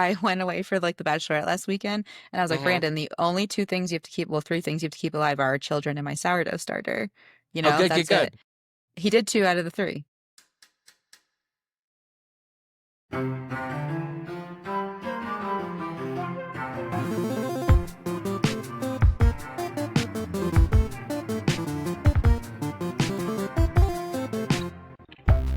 I went away for like the Bachelorette last weekend, and I was like, Hmm. Brandon, the only two things you have to keep, well, three things you have to keep alive are our children and my sourdough starter. Oh, good, good, That's it. good. He did two out of the three.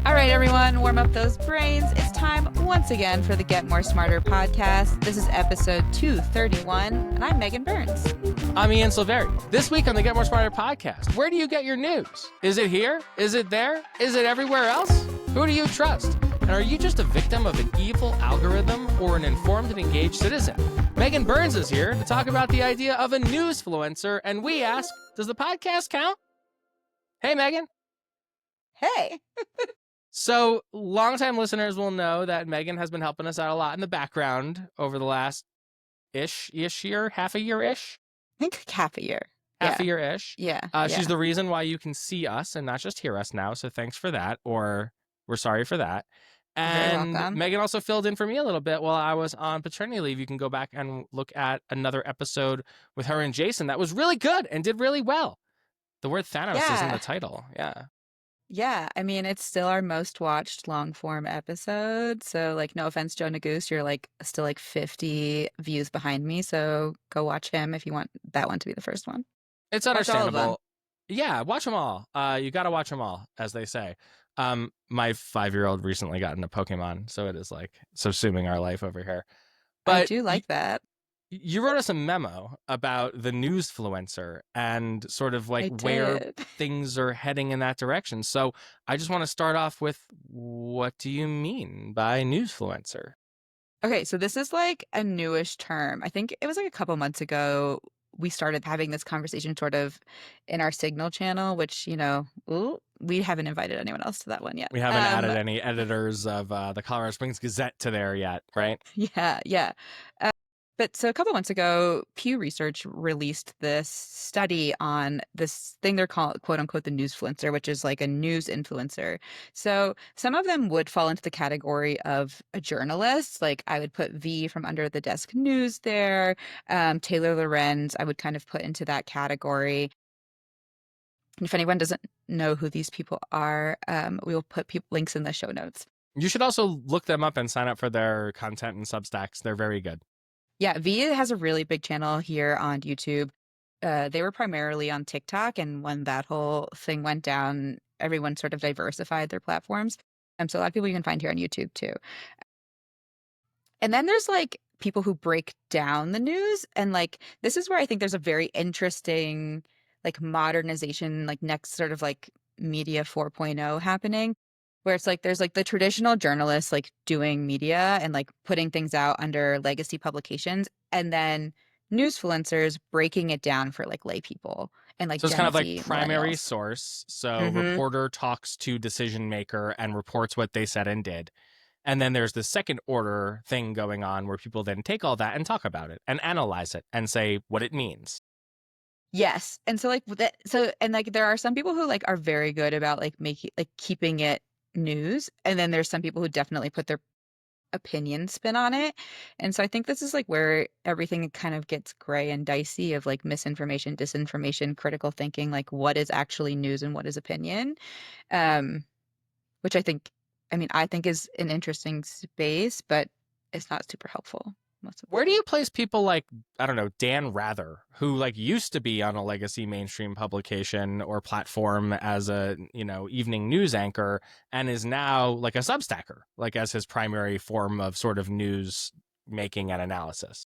All right, everyone, warm up those brains. It's time once again for the Get More Smarter podcast. This is episode 231, and I'm Megan Burns. I'm Ian Silveri. This week on the Get More Smarter podcast, where do you get your news? Is it here? Is it there? Is it everywhere else? Who do you trust? And are you just a victim of an evil algorithm or an informed and engaged citizen? Megan Burns is here to talk about the idea of a newsfluencer, and we ask, does the podcast count? Hey, Megan. Hey. So, longtime listeners will know that Megan has been helping us out a lot in the background over the last ish year, half a year-ish? I think like half a year. Half Yeah. a year-ish. Yeah. She's the reason why you can see us and not just hear us now, so thanks for that, or we're sorry for that. You're very And welcome. Megan also filled in for me a little bit while I was on paternity leave. You can go back and look at another episode with her and Jason that was really good and did really well. The word Thanos is in Yeah. the title. Yeah. Yeah. I mean, it's still our most watched long form episode. So, like, no offense, Joe Goose, you're like still like 50 views behind me. So go watch him if you want that one to be the first one. It's Watch all of them. understandable. Yeah, watch them all. You got to watch them all, as they say. My 5-year-old recently got into Pokemon, so it is like subsuming our life over here. I But do like that. you wrote us a memo about the newsfluencer and sort of like I where did. things are heading in that direction. So I just want to start off with, what do you mean by newsfluencer? Okay, so this is like a newish term. I think it was like a couple months ago we started having this conversation sort of in our Signal channel, which, ooh, we haven't invited anyone else to that one yet. We haven't added any editors of the Colorado Springs Gazette to there yet, right? Yeah, yeah. But so a couple months ago, Pew Research released this study on this thing they're called, quote unquote, the newsfluencer, which is like a news influencer. So some of them would fall into the category of a journalist. Like I would put V from Under the Desk News there. Taylor Lorenz, I would kind of put into that category. And if anyone doesn't know who these people are, we will put links in the show notes. You should also look them up and sign up for their content and Substacks. They're very good. Yeah, V has a really big channel here on YouTube. They were primarily on TikTok, and when that whole thing went down, everyone sort of diversified their platforms. So a lot of people you can find here on YouTube too. And then there's like people who break down the news, and like this is where I think there's a very interesting like modernization, like next sort of like media 4.0 happening, where it's like there's like the traditional journalists like doing media and like putting things out under legacy publications, and then newsfluencers breaking it down for like lay people and like So it's kind Gen of like Z primary millennials. source. So Mm-hmm. reporter talks to decision maker and reports what they said and did. And then there's the second order thing going on where people then take all that and talk about it and analyze it and say what it means. Yes. And so like that, so and like there are some people who like are very good about like making like keeping it news, and then there's some people who definitely put their opinion spin on it. And so I think this is like where everything kind of gets gray and dicey of like misinformation, disinformation, critical thinking, like what is actually news and what is opinion. Um, which I think is an interesting space, but it's not super helpful most of the Where do time. you place people like, I don't know, Dan Rather, who like used to be on a legacy mainstream publication or platform as a, evening news anchor and is now like a Substacker, like as his primary form of sort of news making and analysis?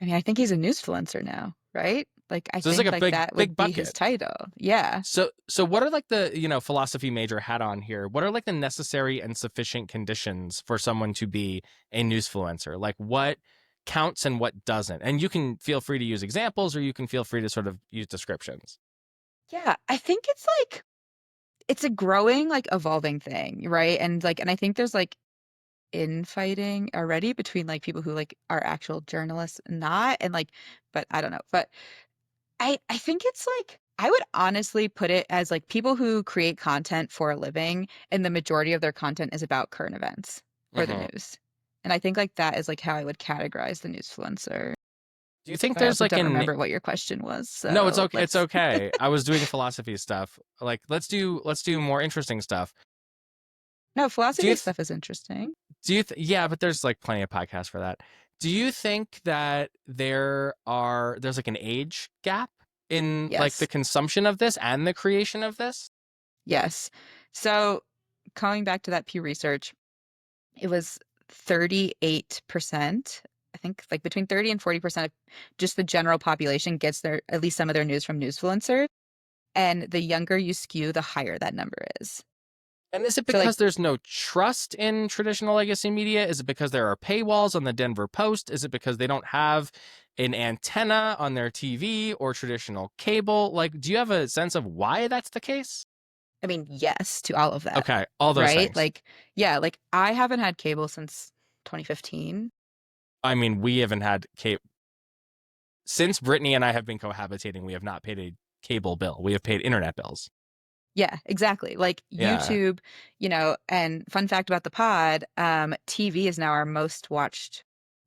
I mean, I think he's a newsfluencer now, right? Like I So it's like think a like big, that big would be his bucket. title. Yeah. So what are like the, philosophy major hat on here? What are like the necessary and sufficient conditions for someone to be a newsfluencer? Like what counts and what doesn't? And you can feel free to use examples or you can feel free to sort of use descriptions. Yeah, I think it's a growing, like evolving thing, right? And I think there's like infighting already between like people who like are actual journalists and not, and like, but I don't know. But I think it's like I would honestly put it as like people who create content for a living, and the majority of their content is about current events or the Mm-hmm. news. And I think like that is like how I would categorize the newsfluencer. Do you think But I there's also like don't an remember what your question was, No, it's so okay. It's let's okay. I was doing philosophy stuff. Like, let's do more interesting stuff. No, Do you philosophy stuff is interesting. yeah, but there's like plenty of podcasts for that. Do you think that there's like an age gap in like the Yes. consumption of this and the creation of this? Yes. So going back to that Pew Research, it was 38%. I think like between 30 and 40% of just the general population gets their at least some of their news from Newsfluencer. And the younger you skew, the higher that number is. And is it So like, because there's no trust in traditional legacy media? Is it because there are paywalls on the Denver Post? Is it because they don't have an antenna on their TV or traditional cable? Like, do you have a sense of why that's the case? I mean, yes to all of that, Okay, all those right? things. Like, yeah, like I haven't had cable since 2015. I mean, we haven't had cable since Brittany and I have been cohabitating. We have not paid a cable bill. We have paid internet bills. Yeah, exactly. Like Yeah, YouTube, and fun fact about the pod, TV is now our most watched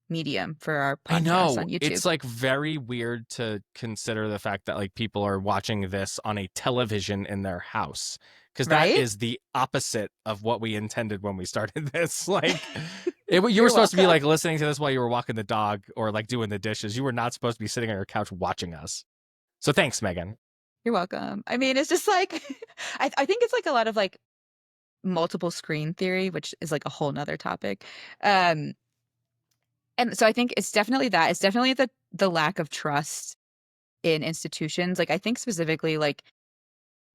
medium for our I podcast know. on YouTube. It's like very weird to consider the fact that like people are watching this on a television in their house because that Right? is the opposite of what we intended when we started this. Like you were You're supposed to be welcome. like listening to this while you were walking the dog or like doing the dishes. You were not supposed to be sitting on your couch watching us. So thanks, Megan. You're welcome. I mean, it's just like I think it's like a lot of like multiple screen theory, which is like a whole nother topic. Um, and so I think it's definitely that. It's definitely the lack of trust in institutions. Like I think specifically like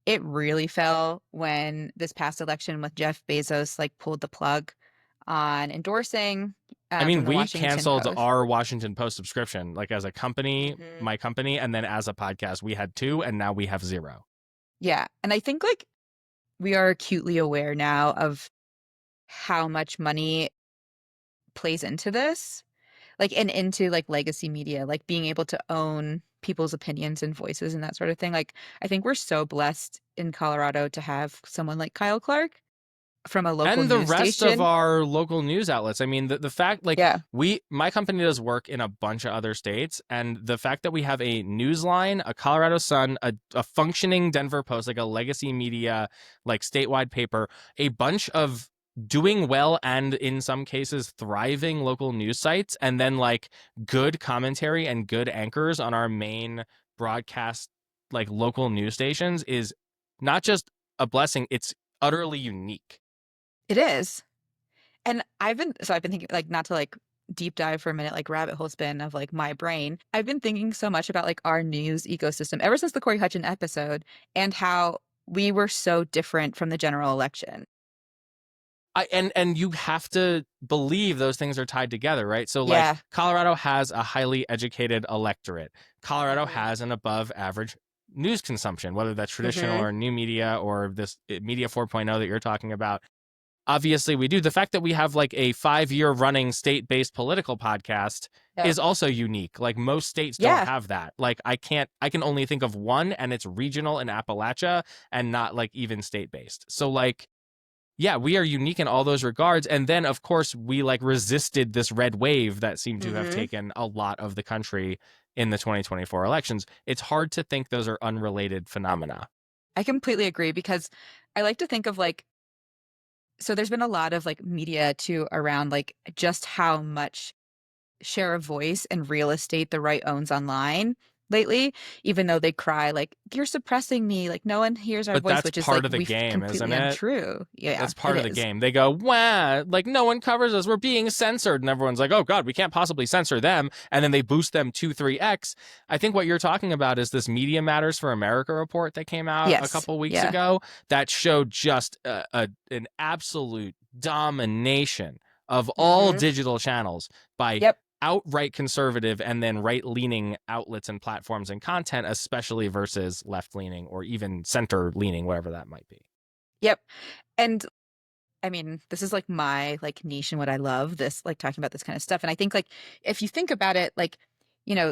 it really fell when this past election with Jeff Bezos like pulled the plug on endorsing I from mean, the we Washington canceled Post. our Washington Post subscription, like as a company, Hmm. my company, and then as a podcast, we had two, and now we have zero. Yeah. And I think like we are acutely aware now of how much money plays into this, like and into like legacy media, like being able to own people's opinions and voices and that sort of thing. Like I think we're so blessed in Colorado to have someone like Kyle Clark from a local And the news rest of station. our local news outlets. I mean, the fact like Yeah. my company does work in a bunch of other states, and the fact that we have a Newsline, a Colorado Sun, a functioning Denver Post, like a legacy media, like statewide paper, a bunch of doing well and in some cases thriving local news sites, and then like good commentary and good anchors on our main broadcast like local news stations is not just a blessing, it's utterly unique. It is. And I've been thinking like not to like deep dive for a minute, like rabbit hole spin of like my brain. I've been thinking so much about like our news ecosystem ever since the Corey Hutchin episode and how we were so different from the general election. And you have to believe those things are tied together, right? So like Yeah. Colorado has a highly educated electorate. Colorado Hmm. has an above average news consumption, whether that's traditional Hmm. or new media or this media 4.0 that you're talking about. Obviously we do. The fact that we have like a 5-year running state-based political podcast Yep. is also unique. Like most states don't Yeah. have that. Like I can only think of one, and it's regional in Appalachia and not like even state-based. So like yeah, we are unique in all those regards. And then, of course, we like resisted this red wave that seemed to have Hmm. taken a lot of the country in the 2024 elections. It's hard to think those are unrelated phenomena. I completely agree because I like to think of like, so there's been a lot of like media too around like just how much share of voice and real estate the right owns online lately, even though they cry like, you're suppressing me, like no one hears our But voice, that's which is like part of the game, isn't completely it? untrue. Yeah, That's it part of the is. game. They go, wow, like no one covers us. We're being censored. And everyone's like, oh God, we can't possibly censor them. And then they boost them 2, 3x. I think what you're talking about is this Media Matters for America report that came out a Yes. couple weeks Yeah. ago that showed just an absolute domination of all Hmm. digital channels by Yep. outright conservative and then right leaning outlets and platforms and content, especially versus left leaning or even center leaning, whatever that might be. Yep. And I mean, this is like my like niche and what I love, this like talking about this kind of stuff. And I think like if you think about it, like,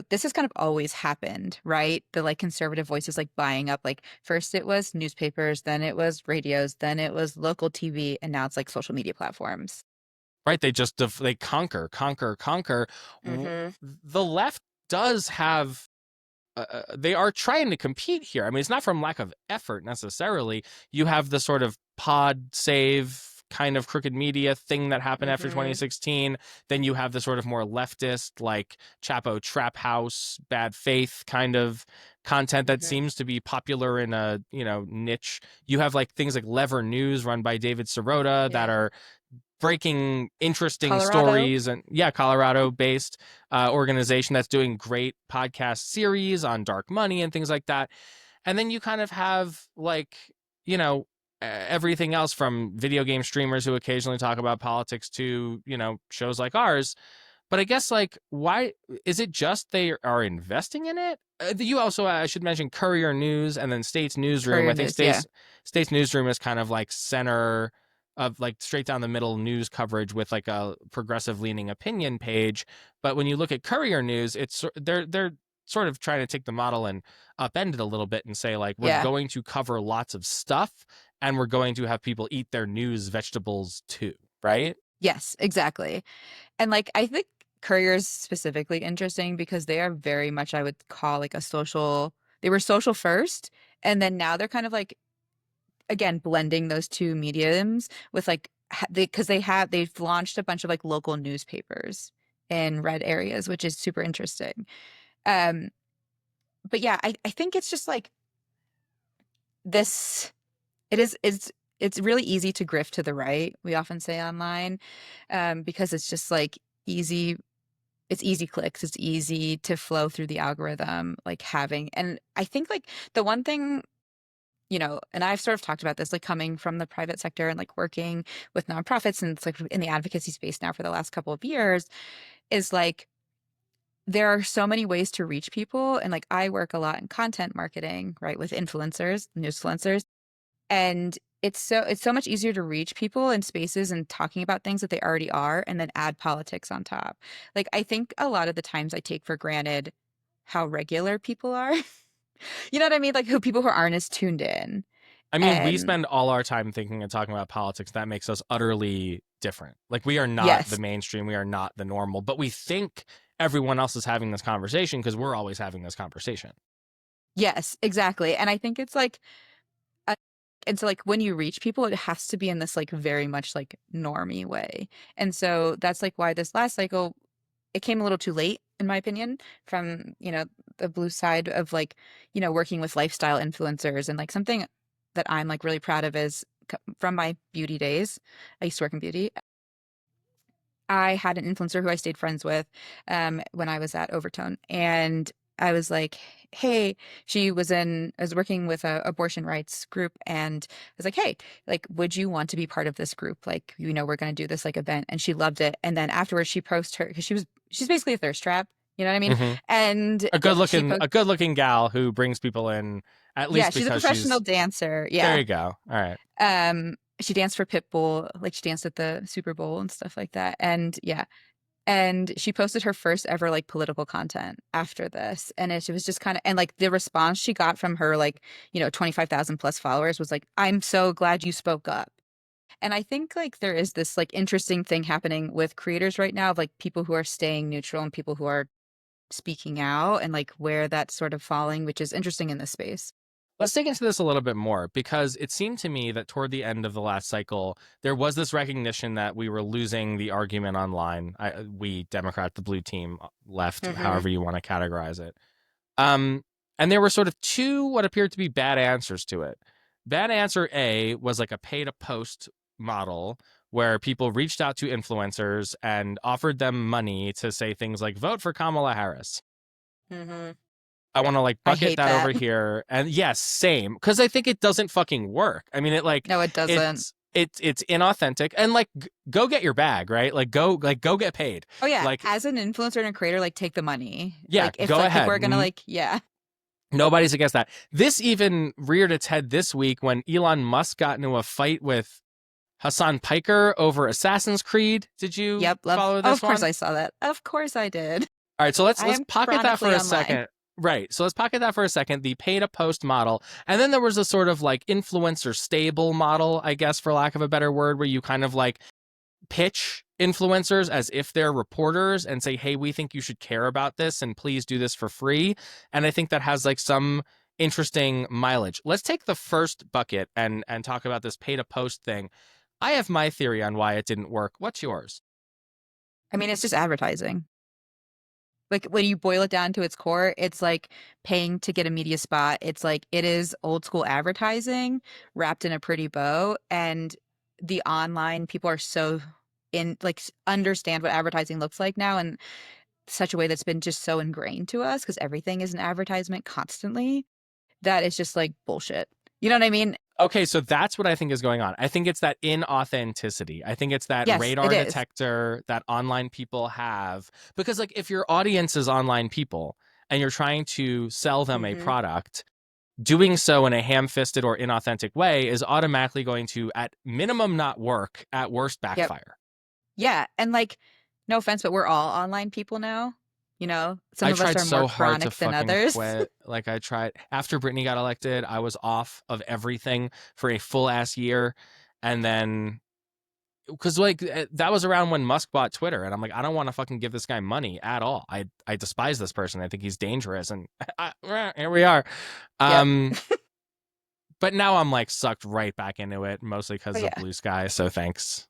this has kind of always happened, right? The like conservative voices like buying up, like first it was newspapers, then it was radios, then it was local TV, and now it's like social media platforms. right? They conquer, conquer, conquer. Mhm. The left does have they are trying to compete here. I mean, it's not from lack of effort necessarily. You have the sort of pod save kind of crooked media thing that happened after Mhm. 2016. Then you have the sort of more leftist, like Chapo Trap House, bad faith kind of content that Mhm. seems to be popular in a, niche. You have like things like Lever News run by David Sirota that Yeah. are breaking interesting Colorado? stories, and yeah, Colorado based organization that's doing great podcast series on dark money and things like that. And then you kind of have like, you know everything else from video game streamers who occasionally talk about politics to, shows like ours. But I guess, like, why is it just they are investing in it? You also, I should mention, Courier News and then States Newsroom. Courier I think News, yeah. States Newsroom is kind of like center of like straight down the middle news coverage with like a progressive leaning opinion page. But when you look at Courier News, they're sort of trying to take the model and upend it a little bit and say, like, we're Yeah. going to cover lots of stuff and we're going to have people eat their news vegetables too, right? Yes, exactly. And, like, I think Courier is specifically interesting because they are very much, I would call, like, a social they were social first, and then now they're kind of, like, again, blending those 2 mediums with, like, because they've launched a bunch of, like, local newspapers in red areas, which is super interesting. Um, but yeah, I think it's just, like, this it is it's really easy to grift to the right, we often say online, because it's just, like, easy it's easy clicks, it's easy to flow through the algorithm, like, having and I think, like, the one thing, and I've sort of talked about this, like, coming from the private sector and, like, working with nonprofits and it's, like, in the advocacy space now for the last couple of years, is, like, there are so many ways to reach people, and, like, I work a lot in content marketing, right, with influencers, newsfluencers, and it's so much easier to reach people in spaces and talking about things that they already are and then add politics on top. Like, I think a lot of the times I take for granted how regular people are. You know what I mean? Like, who people who aren't as tuned in. I mean, we And spend all our time thinking and talking about politics. That makes us utterly different. Like, we are not the yes. mainstream. We are not the normal, but we think everyone else is having this conversation because we're always having this conversation. Yes, exactly. And I think it's like uh, and so, like, when you reach people, it has to be in this, like, very much, like, normie way. And so that's, like, why this last cycle it came a little too late, in my opinion, from, the blue side of, like, working with lifestyle influencers and, like, something that I'm, like, really proud of is from my beauty days. I used to work in beauty. I had an influencer who I stayed friends with, when I was at Overtone, and I was like, "Hey," I was working with a abortion rights group, and I was like, "Hey, like, would you want to be part of this group? Like, we're gonna do this, like, event," and she loved it, and then afterwards she posted her because she's basically a thirst trap, you know what I mean? Hmm. And she A good looking gal who brings people in, at yeah, least she's a because professional she's dancer, there. yeah. You go. All right. She danced for Pitbull, like, she danced at the Super Bowl and stuff like that, and yeah. And she posted her first ever, like, political content after this, and it was just kinda and, like, the response she got from her, like, 25,000 plus followers was like, "I'm so glad you spoke up." And I think, like, there is this, like, interesting thing happening with creators right now of, like, people who are staying neutral and people who are speaking out and, like, where that's sort of falling, which is interesting in this space. Let's dig into this a little bit more because it seemed to me that toward the end of the last cycle, there was this recognition that we were losing the argument online. We, Democrat, the blue team, left, Mhm. however you want to categorize it. Um, and there were sort of two what appeared to be bad answers to it. Bad answer A was like a pay to post model where people reached out to influencers and offered them money to say things like, vote for Kamala Harris. Mhm. I want to like I bucket hate that over that. here. And yes, same. Because I think it doesn't fucking work. I mean, No, it doesn't. it's inauthentic and like go get your bag, right? Go get paid. Oh, yeah, Like, as an influencer and a creator, like, take the money. yeah, Like, if, go like, people ahead. are gonna, like yeah. Nobody's against that. This even reared its head this week when Elon Musk got into a fight with Hassan Piker over Assassin's Creed. Did you Yep, love follow oh, this of course one? I saw that. Of course I did. All right, so I let's am pocket that for chronically a online. second. Right. So let's pocket that for a second. The pay to post model. And then there was a sort of like influencer stable model, I guess, for lack of a better word, where you kind of like pitch influencers as if they're reporters and say, hey, we think you should care about this and please do this for free. And I think that has like some interesting mileage. Let's take the first bucket and talk about this pay to post thing. I have my theory on why it didn't work. What's yours? I mean, it's just advertising. Like when you boil it down to its core, it's like paying to get a media spot. It's like it is old school advertising wrapped in a pretty bow. And the online people are so in like understand what advertising looks like now in such a way that's been just so ingrained to us because everything is an advertisement constantly that it's just like bullshit. You know what I mean? Okay, so that's what I think is going on. I think it's that inauthenticity. I think it's that Yes, it radar is. detector that online people have. Because, like, if your audience is online people and you're trying to sell them a Hmm. product, doing so in a ham fisted or inauthentic way is automatically going to, at minimum, not work, at worst, Yep. backfire. Yeah. And like, no offense, but we're all online people now. You know, some I of us tried are more so hard to chronic than fucking others. quit. Like, I tried after Brittany got elected, I was off of everything for a full ass year. And then because like that was around when Musk bought Twitter, and I'm like, I don't want to fucking give this guy money at all. I despise this person. I think he's dangerous, and here we are. Yep. Um, but now I'm like sucked right back into it, mostly Oh because of yeah. Blue Sky. So thanks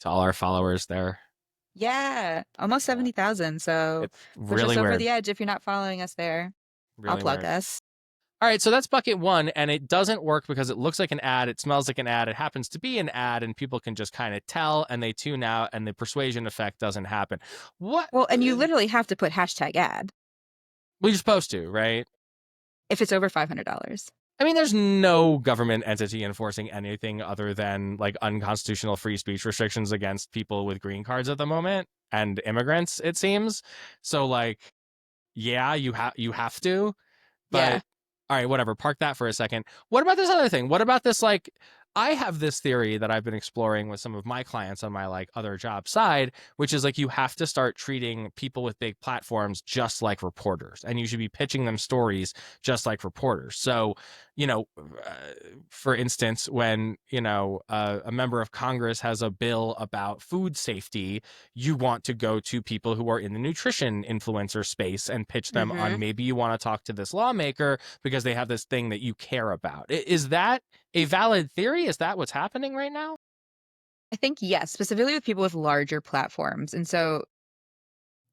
to all our followers there. Yeah. Almost Yeah, 70,000. So it's push us really over weird, the edge if you're not following us there. I'll really plug weird. us. All right, so that's bucket one, and it doesn't work because it looks like an ad, it smells like an ad, it happens to be an ad, and people can just kind of tell, and they tune out, and the persuasion effect doesn't happen. What? Well, and you literally have to put hashtag ad We're supposed to, right? if it's over $500. I mean, there's no government entity enforcing anything other than like unconstitutional free speech restrictions against people with green cards at the moment and immigrants, it seems. So, like, yeah, you have to. Yeah. But all right, whatever. Park that for a second. What about this other thing? What about this? Like, I have this theory that I've been exploring with some of my clients on my like other job side, which is like you have to start treating people with big platforms just like reporters, and you should be pitching them stories just like reporters. So, you know, for instance, when a member of Congress has a bill about food safety, you want to go to people who are in the nutrition influencer space and pitch them on Hmm. maybe you want to talk to this lawmaker because they have this thing that you care about. Is that a valid theory? Is that what's happening right now? I think yes, specifically with people with larger platforms. And so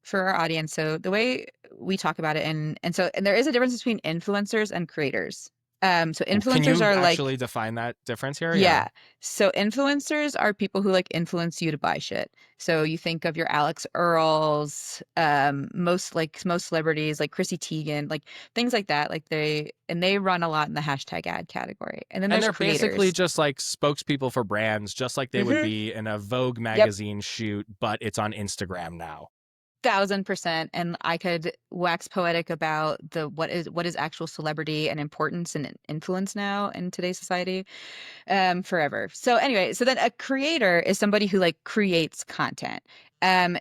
for our audience, so the way we talk about it and there is a difference between influencers and creators. So Can influencers you are like actually define that difference here? Yeah. yeah. So influencers are people who like influence you to buy shit. So you think of your Alex Earls, most celebrities like Chrissy Teigen, like things like that. Like they run a lot in the hashtag ad category. And then And there's they're basically creators. just like spokespeople for brands, just like they would Hmm. be in a Vogue Yep. magazine shoot, but it's on Instagram now. 1,000%. And I could wax poetic about the what is actual celebrity and importance and influence now in today's society. Forever. So anyway, so then a creator is somebody who like creates content.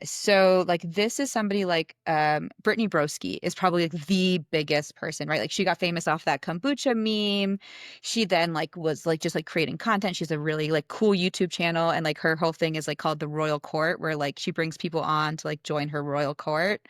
So like this is somebody like Brittany Broski is probably like the biggest person, right? Like she got famous off that kombucha meme. She then like was like just like creating content. She's a really like cool YouTube channel, and like her whole thing is like called the Royal Court, where like she brings people on to like join her royal court,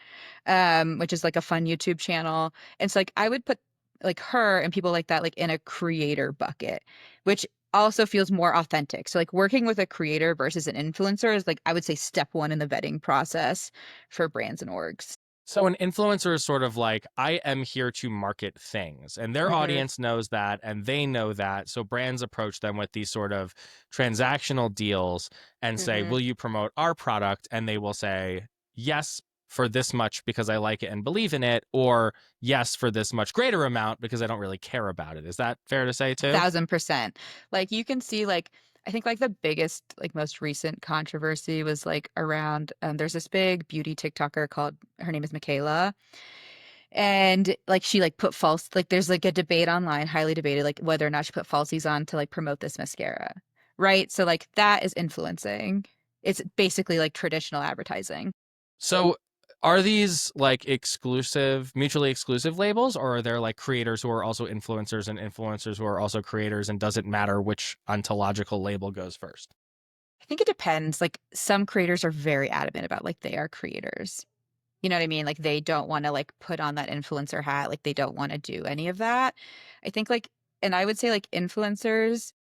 which is like a fun YouTube channel. And so like I would put like her and people like that like in a creator bucket, which also feels more authentic. So like working with a creator versus an influencer is like I would say step one in the vetting process for brands and orgs. So an influencer is sort of like, I am here to market things, and their Hmm. audience knows that, and they know that. So brands approach them with these sort of transactional deals and say, Hmm. will you promote our product? And they will say, yes, for this much because I like it and believe in it, or yes, for this much greater amount because I don't really care about it. Is that fair to say too? 1,000%. Like you can see like I think like the biggest like most recent controversy was like around there's this big beauty TikToker called her name is Michaela. And like she like put false like there's like a debate online, highly debated, like whether or not she put falsies on to like promote this mascara. Right? So like that is influencing. It's basically like traditional advertising. So are these like exclusive, mutually exclusive labels, or are there like creators who are also influencers and influencers who are also creators, and does it matter which ontological label goes first? I think it depends. Like some creators are very adamant about like they are creators. You know what I mean? Like they don't want to like put on that influencer hat. Like they don't want to do any of that. I think like, and I would say like influencers,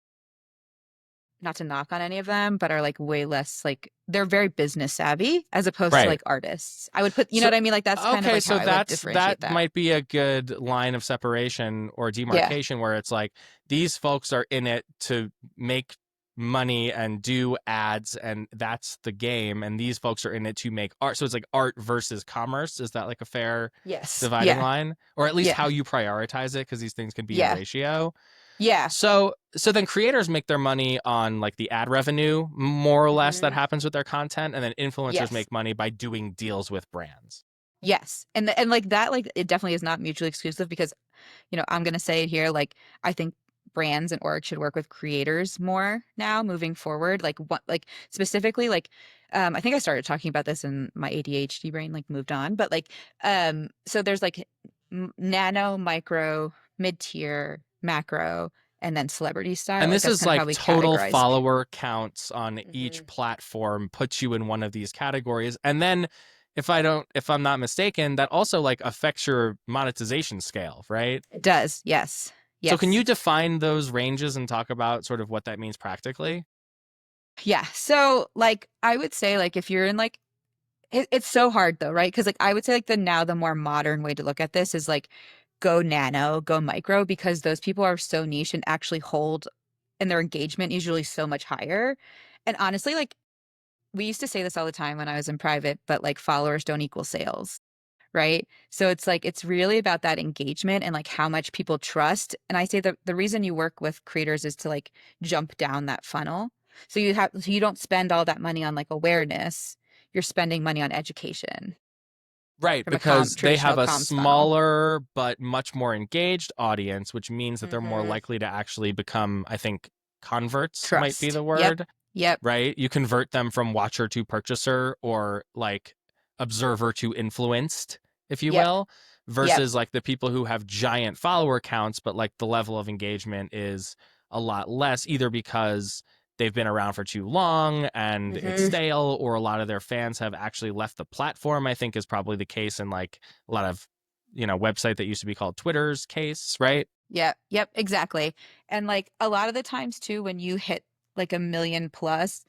not to knock on any of them, but are like way less like they're very business savvy as opposed to Right. like artists. I would put, you know So what I mean? Like that's kind of okay, like how so I would that differentiate that. might be a good line of separation or Yeah. demarcation where it's like these folks are in it to make money and do ads and that's the game, and these folks are in it to make art. So it's like art versus commerce. Is that like a fair Yes. dividing Yeah. line? Or at least Yeah. how you prioritize it, because these things can be in Yeah. ratio. Yeah. So then creators make their money on like the ad revenue, more or less, that Hmm. happens with their content, and then influencers Yes. make money by doing deals with brands. Yes. And like that, like it definitely is not mutually exclusive because, you know, I'm gonna say it here, like I think brands and org should work with creators more now moving forward. Like what like specifically like I think I started talking about this and my ADHD brain like moved on, but like so there's like nano, micro, mid-tier, macro, and then celebrity style. And Like this that's is kind of how like we total categorize. follower counts on each Hmm. platform puts you in one of these categories. And then if I'm not mistaken, that also like affects your monetization scale, right? It does. Yes. So can you Yes. define those ranges and talk about sort of what that means practically? Yeah. So like I would say like if you're in like it's so hard though, right? Because like I would say like the more modern way to look at this is like go nano, go micro, because those people are so niche and actually hold and their engagement is usually so much higher. And honestly, like we used to say this all the time when I was in private, but like followers don't equal sales, right? So it's like it's really about that engagement and like how much people trust. And I say that the reason you work with creators is to like jump down that funnel. So you don't spend all that money on like awareness. You're spending money on education Right, from a because they have traditional a comms funnel. smaller but much more engaged audience, which means that they're more Hmm. likely to actually become, I think, converts might be Trust. the Yep. word. Yep. Right? You convert them from watcher to purchaser, or like observer to influenced, if you Yep. will, Yep. versus like the people who have giant follower counts, but like the level of engagement is a lot less, either because they've been around for too long and it's Hmm. stale, or a lot of their fans have actually left the platform. I think is probably the case in like a lot of, website that used to be called Twitter's case, right? Yep. Yep. Exactly. And like a lot of the times too, when you hit like a million plus,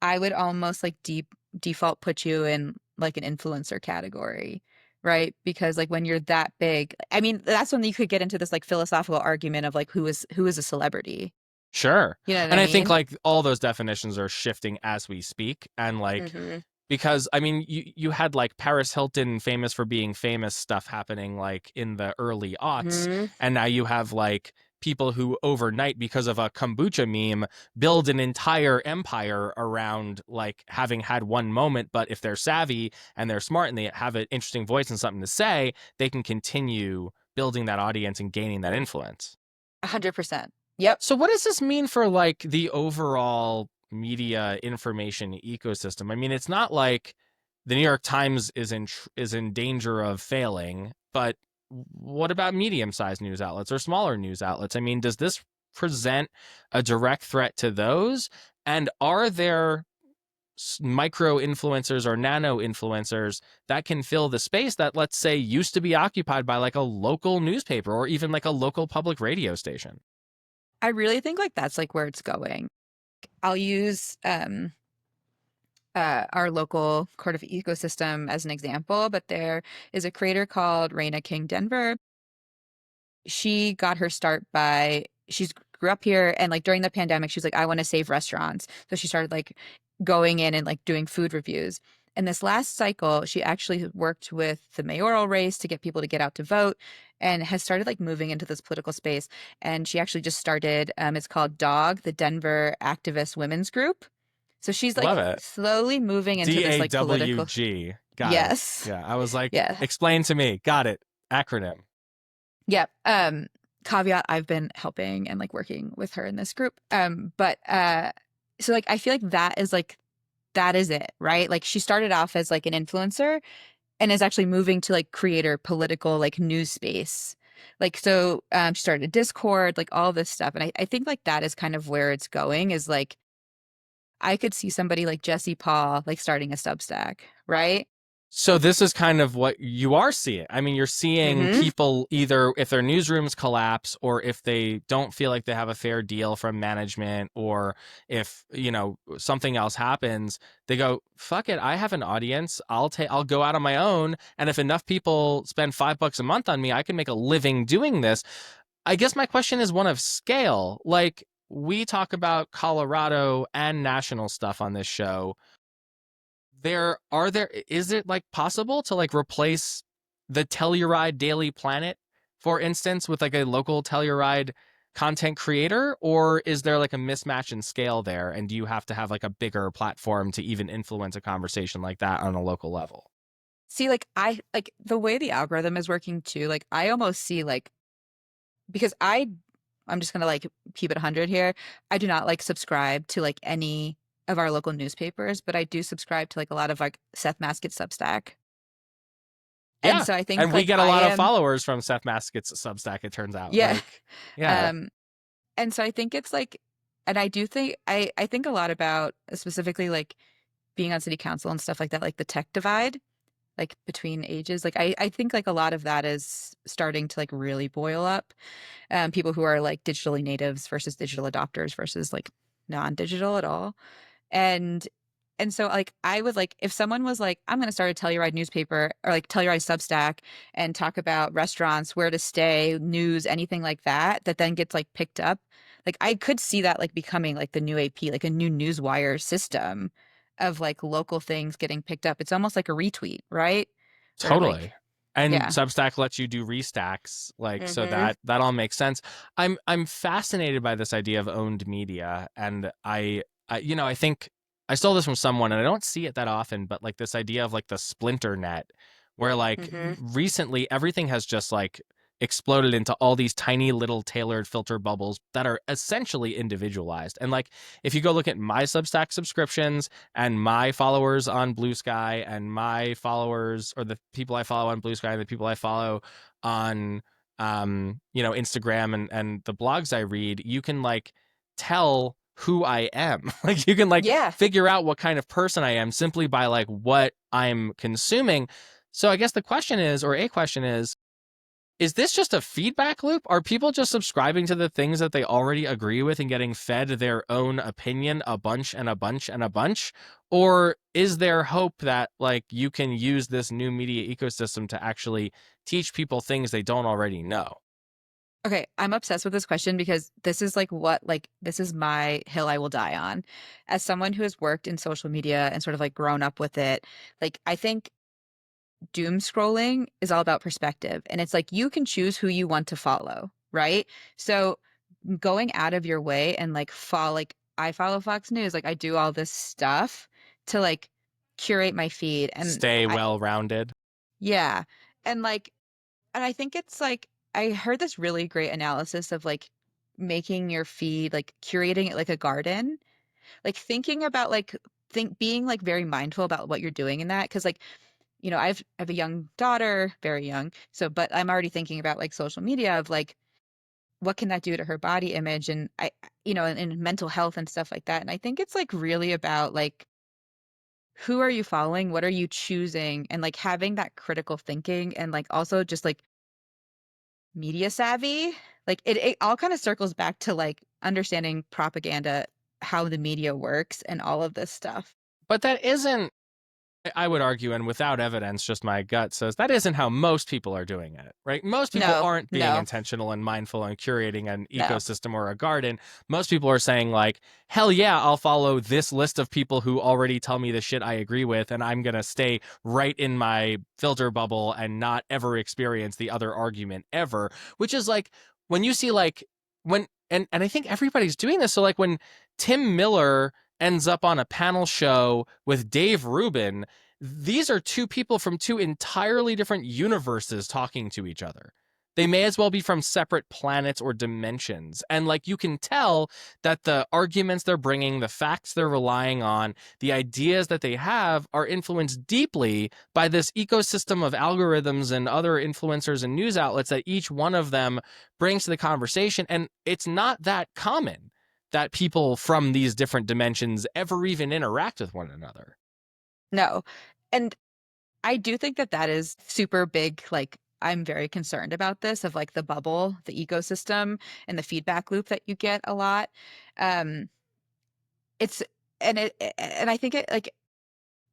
I would almost like default put you in like an influencer category, right? Because like when you're that big, I mean, that's when you could get into this like philosophical argument of like who is a celebrity. Sure. You know what I And I think mean? like all those definitions are shifting as we speak. And like, Hmm. because I mean, you had like Paris Hilton famous for being famous stuff happening like in the early aughts. Hmm. And now you have like people who overnight, because of a kombucha meme, build an entire empire around like having had one moment. But if they're savvy and they're smart and they have an interesting voice and something to say, they can continue building that audience and gaining that influence. 100%. Yep. So what does this mean for like the overall media information ecosystem? I mean, it's not like the New York Times is in danger of failing, but what about medium-sized news outlets or smaller news outlets? I mean, does this present a direct threat to those? And are there micro influencers or nano influencers that can fill the space that, let's say, used to be occupied by like a local newspaper or even like a local public radio station? I really think like that's like where it's going. I'll use our local Court of Ecosystem as an example, but there is a creator called Raina King Denver. She got her start by she's grew up here and like during the pandemic, she's like, I want to save restaurants. So she started like going in and like doing food reviews. And this last cycle, she actually worked with the mayoral race to get people to get out to vote and has started like moving into this political space. And she actually just started, it's called DOG, the Denver Activist Women's Group. So she's Love like it. slowly moving into this like political. DAWG. Got it. Yes. Yeah, I was like, Yeah. explain to me. Got it. Acronym. Yep. Caveat, I've been helping and like working with her in this group. But so like I feel like that is it, right? Like she started off as like an influencer and is actually moving to like creator political like news space. Like so she started a Discord, like all this stuff. And I think like that is kind of where it's going is like I could see somebody like Jesse Paul like starting a Substack, right? So this is kind of what you are seeing. I mean, you're seeing Hmm. people either if their newsrooms collapse or if they don't feel like they have a fair deal from management or if, something else happens, they go, "Fuck it, I have an audience. I'll go out on my own, and if enough people spend $5 a month on me, I can make a living doing this." I guess my question is one of scale. Like we talk about Colorado and national stuff on this show. Is it like possible to like replace the Telluride Daily Planet, for instance, with like a local Telluride content creator, or is there like a mismatch in scale there, and do you have to have like a bigger platform to even influence a conversation like that on a local level? See, like I like the way the algorithm is working too, like I almost see like because I'm just gonna like keep it 100 here. I do not like subscribe to like any of our local newspapers, but I do subscribe to like a lot of like Seth Maskett's Substack. And Yeah, so I and think we like get a I lot of am, followers from Seth Maskett's Substack, it turns out. yeah. Like, yeah. Um, and so I think it's like, and I do think I think a lot about specifically like being on city council and stuff like that, like the tech divide, like between ages. Like I think like a lot of that is starting to like really boil up. People who are like digitally natives versus digital adopters versus like non-digital at all. And and so like I would like if someone was like, I'm gonna start a Telluride newspaper or like Telluride Substack and talk about restaurants, where to stay, news, anything like that, that then gets like picked up. Like I could see that like becoming like the new AP, like a new newswire system of like local things getting picked up. It's almost like a retweet, right? Or like, Totally. And yeah. Substack lets you do restacks, like so Hmm. that all makes sense. I'm fascinated by this idea of owned media, and I think I stole this from someone, and I don't see it that often, but like this idea of like the splinter net, where like Hmm. recently everything has just like exploded into all these tiny little tailored filter bubbles that are essentially individualized. And like if you go look at my Substack subscriptions and my followers on Blue Sky and my followers or the people I follow on Blue Sky and the people I follow on Instagram and the blogs I read, you can like tell who I am. Like you can like Yeah. figure out what kind of person I am simply by like what I'm consuming. So I guess the question is, or a question is this just a feedback loop? Are people just subscribing to the things that they already agree with and getting fed their own opinion a bunch and a bunch and a bunch? Or is there hope that like you can use this new media ecosystem to actually teach people things they don't already know? Okay, I'm obsessed with this question because this is like what like this is my hill I will die on. As someone who has worked in social media and sort of like grown up with it, like I think doom scrolling is all about perspective. And it's like you can choose who you want to follow, right? So going out of your way and like follow like I follow Fox News, like I do all this stuff to like curate my feed. And Stay I well rounded. yeah. And like and I think it's like I heard this really great analysis of like making your feed like curating it like a garden, like thinking about like think being like very mindful about what you're doing in that because like I have a young daughter, very young, so but I'm already thinking about like social media of like what can that do to her body image and and mental health and stuff like that. And I think it's like really about like who are you following, what are you choosing, and like having that critical thinking and like also just like media savvy. Like it all kind of circles back to like understanding propaganda, how the media works, and all of this stuff. But that isn't I would argue, and without evidence, just my gut says that isn't how most people are doing it, right? Most people No, aren't being no, intentional and mindful and curating an no. ecosystem or a garden. Most people are saying, like, hell yeah, I'll follow this list of people who already tell me the shit I agree with, and I'm going to stay right in my filter bubble and not ever experience the other argument ever, which is like when you see, like, and I think everybody's doing this. So, like, when Tim Miller ends up on a panel show with Dave Rubin, these are two people from two entirely different universes talking to each other. They may as well be from separate planets or dimensions. And like you can tell that the arguments they're bringing, the facts they're relying on, the ideas that they have are influenced deeply by this ecosystem of algorithms and other influencers and news outlets that each one of them brings to the conversation. And it's not that common. that people from these different dimensions ever even interact with one another. No. And I do think that that is super big. Like, I'm very concerned about this of like the bubble, the ecosystem, and the feedback loop that you get a lot. Um, it's and I think it like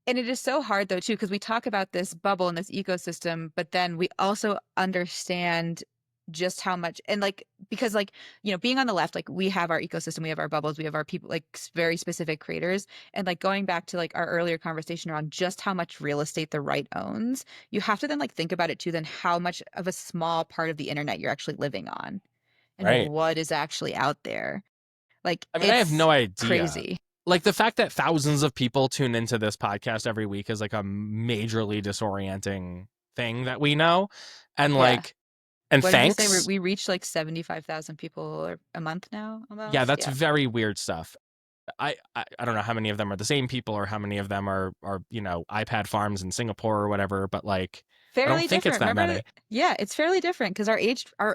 and it is so hard though too because we talk about this bubble and this ecosystem, but then we also understand just how much and like because like being on the left, like we have our ecosystem, we have our bubbles, we have our people, like very specific creators, and like going back to like our earlier conversation around just how much real estate the right owns, you have to then like think about it too, then how much of a small part of the internet you're actually living on and Right. what is actually out there. Like I mean, I have it's no idea. crazy. Like the fact that thousands of people tune into this podcast every week is like a majorly disorienting thing that we know. And Yeah. like, and What did we say? thanks. We reached like 75,000 people a month now, Yeah, almost. that's Yeah. very weird stuff. I don't know how many of them are the same people or how many of them are iPad farms in Singapore or whatever, but like I don't Fairly think it's different. that Remember? many. Yeah, it's fairly different because our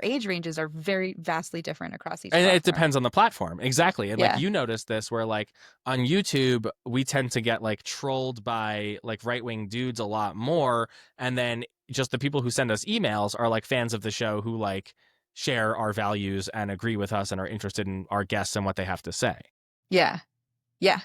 age ranges are very vastly different across each And it platform. depends on the platform. Exactly. And like Yeah. you notice this where like on YouTube, we tend to get like trolled by like right-wing dudes a lot more. And then just the people who send us emails are like fans of the show who like share our values and agree with us and are interested in our guests and what they have to say. Yeah. Yeah.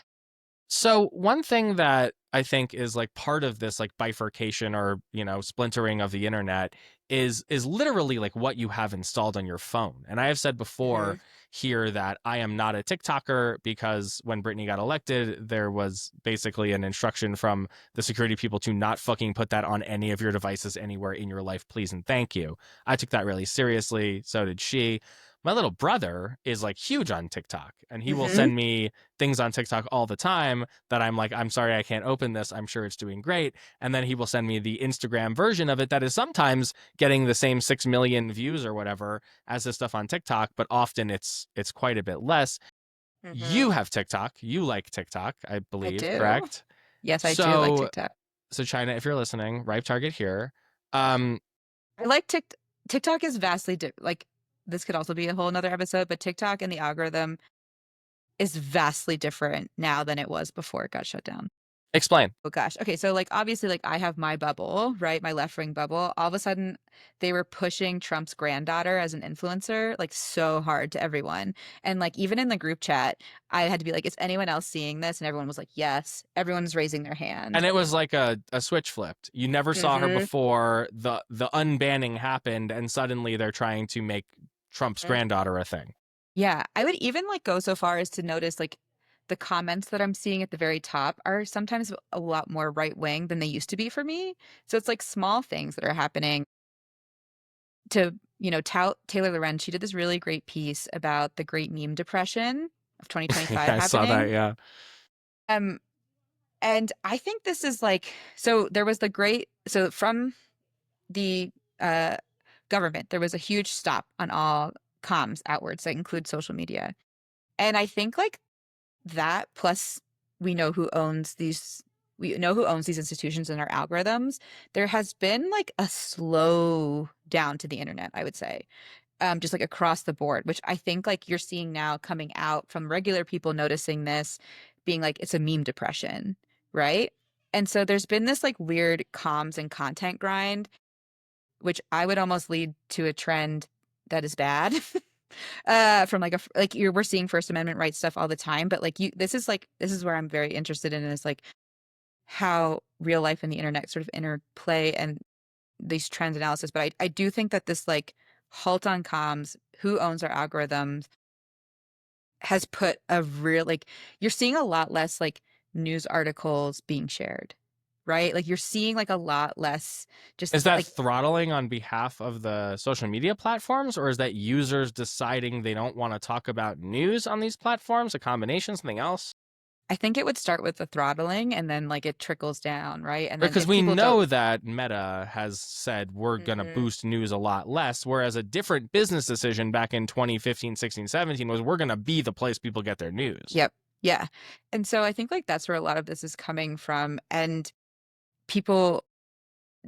So one thing that I think is like part of this like bifurcation or, splintering of the internet is literally like what you have installed on your phone. And I have said before Hmm. here that I am not a TikToker because when Brittany got elected, there was basically an instruction from the security people to not fucking put that on any of your devices anywhere in your life, please and thank you. I took that really seriously. So did she. My little brother is like huge on TikTok and he will Hmm. send me things on TikTok all the time that I'm like, I'm sorry, I can't open this. I'm sure it's doing great. And then he will send me the Instagram version of it that is sometimes getting the same 6 million views or whatever as the stuff on TikTok, but often it's quite a bit less. Hmm. You have TikTok. You like TikTok, I I believe, do. correct? Yes, I do like So TikTok. so China, if you're listening, ripe target here. Um, I like TikTok is vastly like this could also be a whole nother episode, but TikTok and the algorithm is vastly different now than it was before it got shut down. explain. Oh gosh. Okay, so like obviously like I have my bubble, right? My left wing bubble. All of a sudden they were pushing Trump's granddaughter as an influencer like so hard to everyone. And like even in the group chat, I had to be like, is anyone else seeing this? And everyone was like, yes. Everyone's raising their hand. And it was like a switch flipped. You never saw her Hmm. before. The unbanning happened, and suddenly they're trying to make Trump's granddaughter a thing. Yeah, I would even like go so far as to notice like the comments that I'm seeing at the very top are sometimes a lot more right wing than they used to be for me. So it's like small things that are happening to, Taylor Loren. She did this really great piece about the great meme depression of Yeah, 2025 I saw that. happening. Yeah. Um, and I think this is like, so there was so from the uh, government, there was a huge stop on all comms outwards that include social media. And I think like that plus we know who owns these institutions and our algorithms. There has been like a slow down to the internet, I would say, just like across the board, which I think like you're seeing now coming out from regular people noticing this, being like it's a meme depression, right? And so there's been this like weird comms and content grind, which I would almost lead to a trend that is bad. From like we're seeing First Amendment rights stuff all the time, but like this is where I'm very interested in is like how real life and the internet sort of interplay and these trends analysis. But I do think that this like halt on comms, who owns our algorithms, has put a real like you're seeing a lot less like news articles being shared, right? Like you're seeing like a lot less just Is that like throttling on behalf of the social media platforms, or is that users deciding they don't want to talk about news on these platforms? A combination, something else? I think it would start with the throttling and then like it trickles down, right? And then Because if we people don't. know that Meta has said we're going to Mhm. boost news a lot less, whereas a different business decision back in 2015, 16, 17 was we're going to be the place people get their news. Yep. Yeah. And so I think like that's where a lot of this is coming from. And people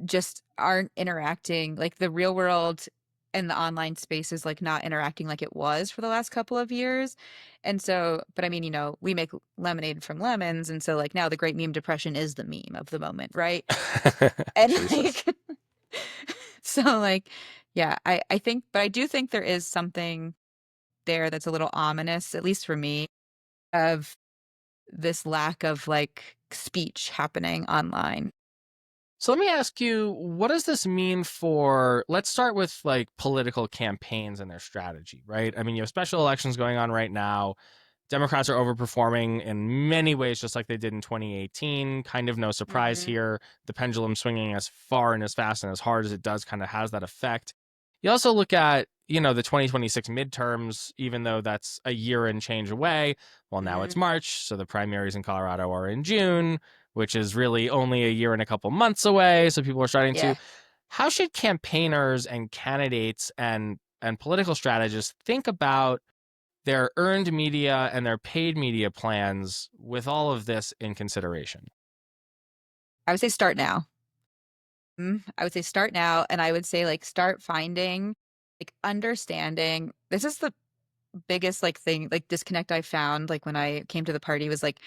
just aren't interacting like the real world. and the online space is like not interacting like it was for the last couple of years. And so, but I mean, we make lemonade from lemons. And so like now the great meme depression is the meme of the moment, right? And Jesus. like, so like, yeah, I think, but I do think there is something there that's a little ominous, at least for me, of this lack of like speech happening online. So let me ask you, what does this mean for, let's start with like political campaigns and their strategy, right? I mean, you have special elections going on right now. Democrats are overperforming in many ways, just like they did in 2018. Kind of no surprise Hmm. here. The pendulum swinging as far and as fast and as hard as it does kind of has that effect. You also look at, the 2026 midterms, even though that's a year and change away. Well, now Hmm. it's March, so the primaries in Colorado are in June, which is really only a year and a couple months away. So people are starting to. Yeah. How should campaigners and candidates and political strategists think about their earned media and their paid media plans with all of this in consideration? I would say start now. I would say start now. And I would say like start finding, like understanding. This is the biggest like thing, like disconnect I found like when I came to the party was like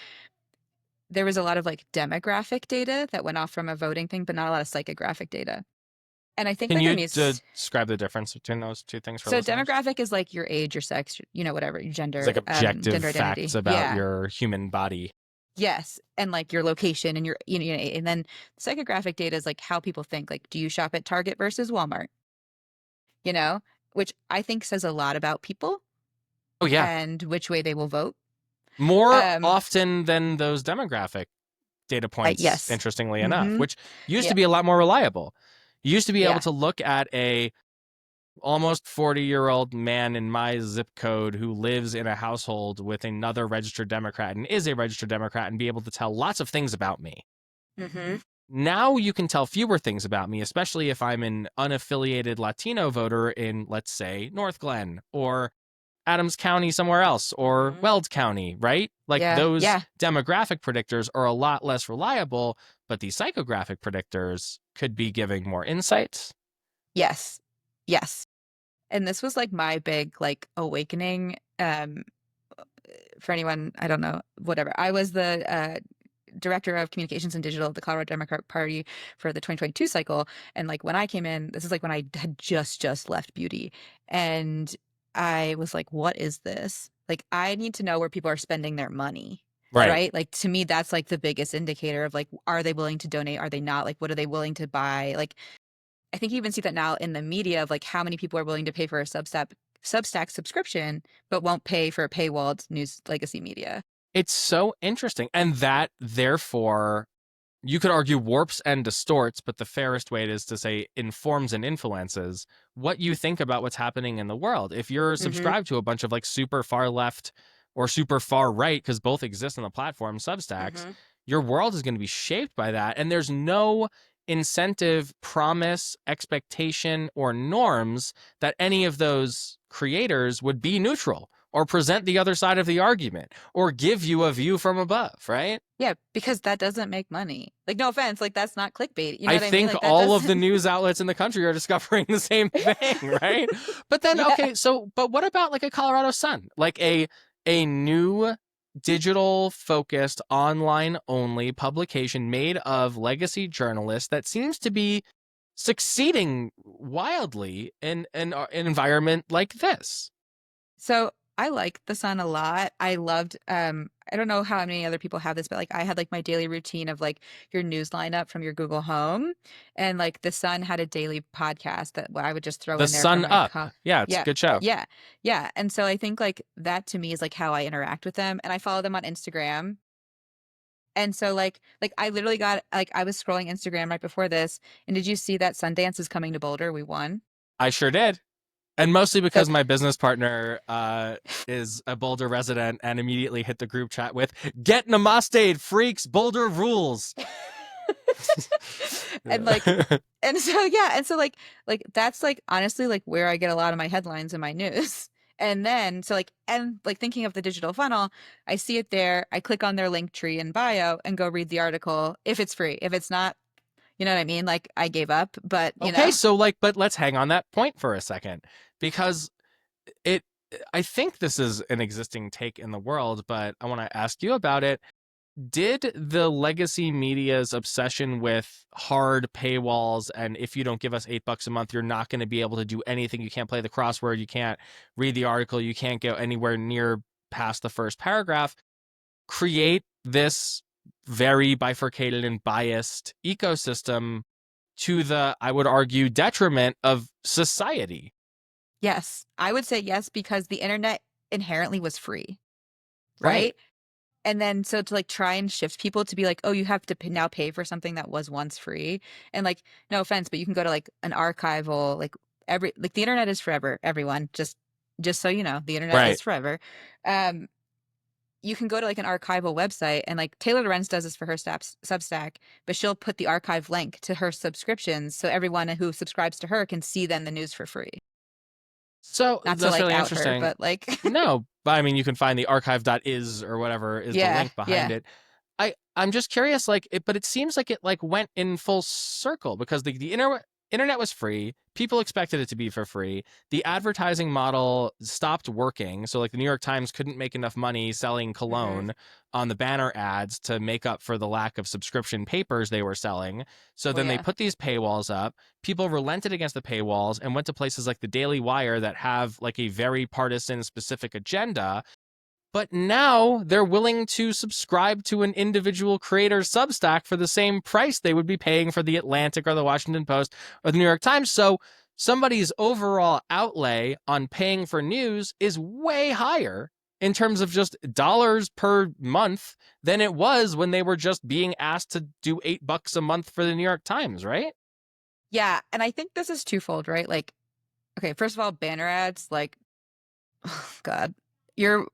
there was a lot of like demographic data that went off from a voting thing, but not a lot of psychographic data. And I think Can like there you needs describe the difference between those two things for so listeners? demographic is like your age, your sex, whatever, your It's like objective gender facts identity. about Yeah. your human body. Yes. And like your location and your, and then psychographic data is like how people think. Like, do you shop at Target versus Walmart? You know, which I think says a lot about people Oh, yeah. and which way they will vote. More Um, often than those demographic data points, yes. interestingly enough, Mm-hmm. which used to Yeah. be a lot more reliable. You used to be able Yeah. to look at a almost 40-year-old man in my zip code who lives in a household with another registered Democrat and is a registered Democrat and be able to tell lots of things about me. Mm-hmm. Now you can tell fewer things about me, especially if I'm an unaffiliated Latino voter in, let's say, North Glen or Adams County somewhere else or Mm-hmm. Weld County, right? Like Yeah. those Yeah. demographic predictors are a lot less reliable, but these psychographic predictors could be giving more insights. Yes. Yes. And this was like my big like awakening. For anyone, I don't know, whatever. I was the director of communications and digital of the Colorado Democratic Party for the 2022 cycle. And like when I came in, this is like when I had just left beauty. And I was like, what is this? Like, I need to know where people are spending their money. Right. Right. Like to me, that's like the biggest indicator of like, are they willing to donate? Are they not? Like, what are they willing to buy? Like, I think you even see that now in the media of like how many people are willing to pay for a Substack subscription, but won't pay for a paywalled news legacy media. It's so interesting. And that, therefore, you could argue warps and distorts, but the fairest way is to say informs and influences what you think about what's happening in the world. If you're Mm-hmm. subscribed to a bunch of like super far left or super far right, because both exist on the platform, Substacks, Mm-hmm. your world is going to be shaped by that. And there's no incentive, promise, expectation, or norms that any of those creators would be neutral or present the other side of the argument or give you a view from above, right? Yeah, because that doesn't make money. Like, no offense, like that's not clickbait. You know I what I mean? think Like that all of the doesn't. news outlets in the country are discovering the same thing, right? But then, Yeah. okay, so but what about like a Colorado Sun, like a new digital focused online only publication made of legacy journalists that seems to be succeeding wildly in an environment like this? So I like the sun a lot. I loved I don't know how many other people have this, but like I had like my daily routine of like your news lineup from your Google Home. And like the Sun had a daily podcast that I would just throw The in there from Sun my Up, yeah, it's a yeah. good show. Yeah. Yeah. And so I think like that to me is like how I interact with them. And I follow them on Instagram. And so like I literally got like I was scrolling Instagram right before this. And did you see that Sundance is coming to Boulder? We won. I sure did. And mostly So because my business partner is a Boulder resident and immediately hit the group chat with, "Get Namaste, freaks, Boulder rules." and like and so yeah, and so like that's like honestly like where I get a lot of my headlines and my news. And then so like and like thinking of the digital funnel, I see it there, I click on their link tree in bio and go read the article if it's free. If it's not, You know what I mean? Like I gave up, but Okay, so like, but let's hang on that point for a second, because it, I think this is an existing take in the world, but I want to ask you about it. Did the legacy media's obsession with hard paywalls and if you don't give us $8 a month, you're not going to be able to do anything? You can't play the crossword, you can't read the article, you can't go anywhere near past the first paragraph, create this very bifurcated and biased ecosystem to the, I would argue, detriment of society? yes, I would say yes because the internet inherently was free, Right. right? And then so to like try and shift people to be like, oh, you have to now pay for something that was once free. And like, no offense, but you can go to like an archival, like the internet is forever, everyone. Just so you know, the internet Right. is forever. Um, you can go to like an archival website and like Taylor Lorenz does this for her Substack, but she'll put the archive link to her subscriptions so everyone who subscribes to her can see then the news for free. So Not to that's like really out her, interesting. but like No, but I mean, you can find the archive.is or whatever is the yeah, link behind yeah. it. I'm just curious, like, but it seems like it like went in full circle because the internet was free. People expected it to be for free. The advertising model stopped working, so like the New York Times couldn't make enough money selling Hmm. cologne on the banner ads to make up for the lack of subscription papers they were selling. So Well, then they yeah. put these paywalls up. People relented against the paywalls and went to places like the Daily Wire that have like a very partisan specific agenda, but now they're willing to subscribe to an individual creator's Substack for the same price they would be paying for the Atlantic or the Washington Post or the New York Times. So somebody's overall outlay on paying for news is way higher in terms of just dollars per month than it was when they were just being asked to do $8 a month for the New York Times, right? Yeah, and I think this is twofold, right? Like, okay, first of all, banner ads, like, oh, God, you're,